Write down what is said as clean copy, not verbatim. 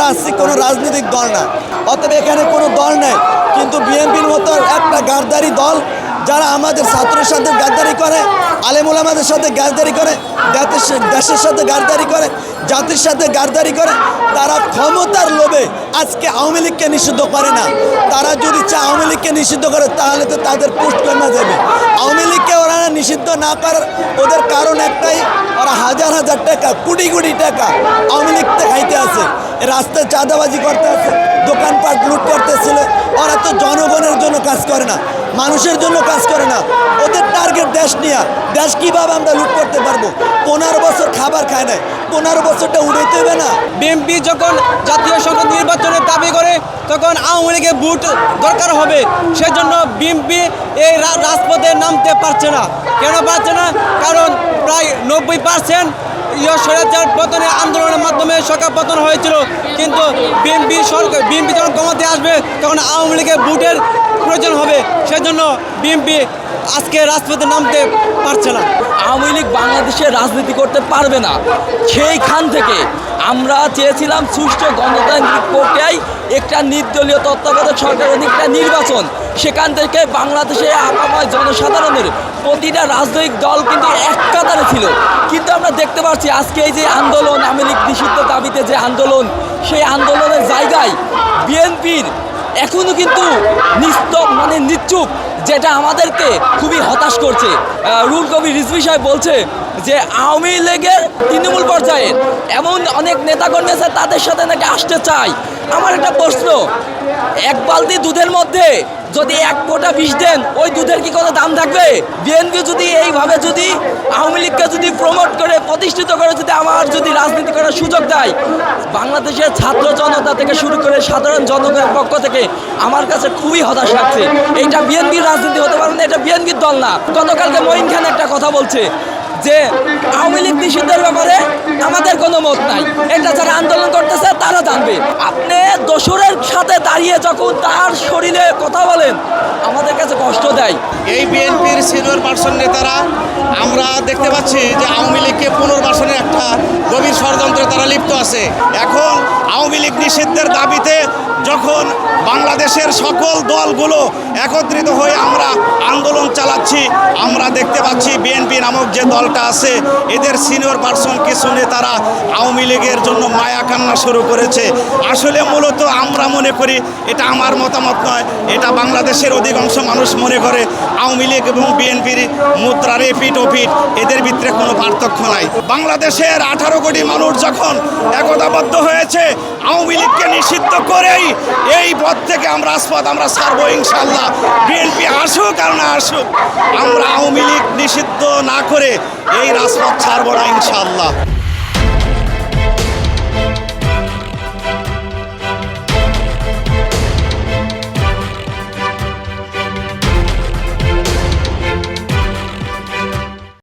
আসছি কোনো রাজনৈতিক দল না, অতএব এখানে কোনো দল নেই। কিন্তু বিএনপির মতো একটা গাদ্দারি দল যারা আমাদের ছাত্রের সাথে গাদ্দারি করে, আলেম ওলামাদের সাথে গাদ্দারি করে, দেশের সাথে গাদ্দারি করে, জাতির সাথে গাদ্দারি করে, তারা ক্ষমতার লোভে আজকে আওয়ামী লীগকে নিষিদ্ধ করে না। তারা যদি চায় আওয়ামী লীগকে নিষিদ্ধ করে তাহলে তো তাদের পোস্ট কমে যাবে। আওয়ামী লীগকে ওরা নিষিদ্ধ না করার ওদের কারণ একটাই, ওরা হাজার হাজার টাকা, কোটি কোটি টাকা আওয়ামী লীগতে খাইতে আছে, রাস্তায় চাঁদাবাজি করতে আছে, দোকানপাট লুট করতেছিল। ওরা তো জনগণের জন্য কাজ করে না, মানুষের জন্য কাজ করে না। ওদের টার্গেট দেশ নিয়ে, দেশ কীভাবে আমরা লুট করতে পারবো। 15 বছর খাবার খায় নাই, 15 বছরটা উড়াইতে হবে না। বিএনপি যখন জাতীয় সংসদ নির্বাচনের দাবি করে তখন আওয়ামী লীগের ভোট দরকার হবে, সেজন্য বিএনপি এই রাজপথে নামতে পারছে না। কেন পারছে না? কারণ প্রায় 90% স্বৈরাচার পতনের আন্দোলনের মাধ্যমে সরকার পতন হয়েছিল। কিন্তু বিএনপি যখন ক্ষমতাতে আসবে তখন আওয়ামী লীগের ভোটের প্রয়োজন হবে, সেজন্য বিএনপি আজকে রাজপথে নামতে পারছে না। আওয়ামী লীগ বাংলাদেশে রাজনীতি করতে পারবে না। সেইখান থেকে আমরা চেয়েছিলাম সুষ্ঠু গণতান্ত্রিক প্রক্রিয়ায় একটা নির্দলীয় তত্ত্বাবধায়ক সরকারের একটা নির্বাচন। সেখান থেকে বাংলাদেশে আপাময় জনসাধারণের প্রতিটা রাজনৈতিক দল কিন্তু এক কাতারে ছিল। কিন্তু আমরা দেখতে পাচ্ছি আজকে এই যে আন্দোলন, আওয়ামী লীগ নিষিদ্ধ দাবিতে যে আন্দোলন, সেই আন্দোলনের জায়গায় বিএনপির এখনও কিন্তু নিশ্চুপ, যেটা আমাদেরকে খুবই হতাশ করছে। রুহুল কবির রিজভী সাহেব বলছে যে আওয়ামী লীগের তৃণমূল পর্যায়ের এমন অনেক নেতাকর্মী আছে তাদের সাথে নাকি আসতে চায়। আমার একটা প্রশ্ন, এক বালতি দুধের মধ্যে যদি 1 কোটা বিষ দেন, ওই দুধের কি কোনো দাম থাকবে? বিএনপি যদি এইভাবে যদি আওয়ামী লীগকে যদি প্রমোট করে প্রতিষ্ঠিত করে যদি যদি রাজনীতি করার সুযোগ দেয়, বাংলাদেশের ছাত্র জনতা থেকে শুরু করে সাধারণ জনগণের পক্ষ থেকে আমার কাছে খুবই হতাশ লাগছে। এইটা বিএনপির রাজনীতি হতে পারে না, এটা বিএনপির দল না। গতকালকে মঈন খান একটা কথা বলছে যে আওয়ামী লীগ নিষিদ্ধের ব্যাপারে আমাদের কোনো মত নাই, এটা যারা আন্দোলন করতেছে তারা জানবে। আপনি দোসরের সাথে দাঁড়িয়ে যখন তার শরীরে কথা বলেন আমাদের কাছে কষ্ট দেয়। এই বিএনপির সিনিয়র পার্সন নেতারা আমরা দেখতে পাচ্ছি যে আওয়ামী লীগকে পুনর্বাসনের একটা গভীর ষড়যন্ত্রে তারা লিপ্ত আছে। এখন আওয়ামী লীগ নিষিদ্ধের দাবিতে যখন বাংলাদেশের সকল দলগুলো একত্রিত হয়ে আমরা আন্দোলন চালাচ্ছি, আমরা দেখতে পাচ্ছি বিএনপি নামক যে দলটা আছে এদের সিনিয়র পার্সন কিছু নেতারা আওয়ামী লীগের জন্য মায়া কান্না শুরু করেছে। আসলে মূলত আমরা মনে করি, এটা আমার মতামত নয়, এটা বাংলাদেশের অধিকাংশ মানুষ মনে করে আওয়ামী লীগ এবং বিএনপির মুদ্রার এপিঠ ওপিঠ, এদের ভিতরে কোনো পার্থক্য নাই। বাংলাদেশের 18 কোটি মানুষ যখন একতাবদ্ধ হয়েছে আওয়ামী লীগকে নিষিদ্ধ করেই এই পথ থেকে আমরা রাজপথ আমরা ছাড়বো ইনশাল্লাহ। বিএনপি আসুক আর না আসুক, আমরা আওয়ামী লীগ নিষিদ্ধ না করে এই রাজপথ ছাড়বো না ইনশাল্লাহ।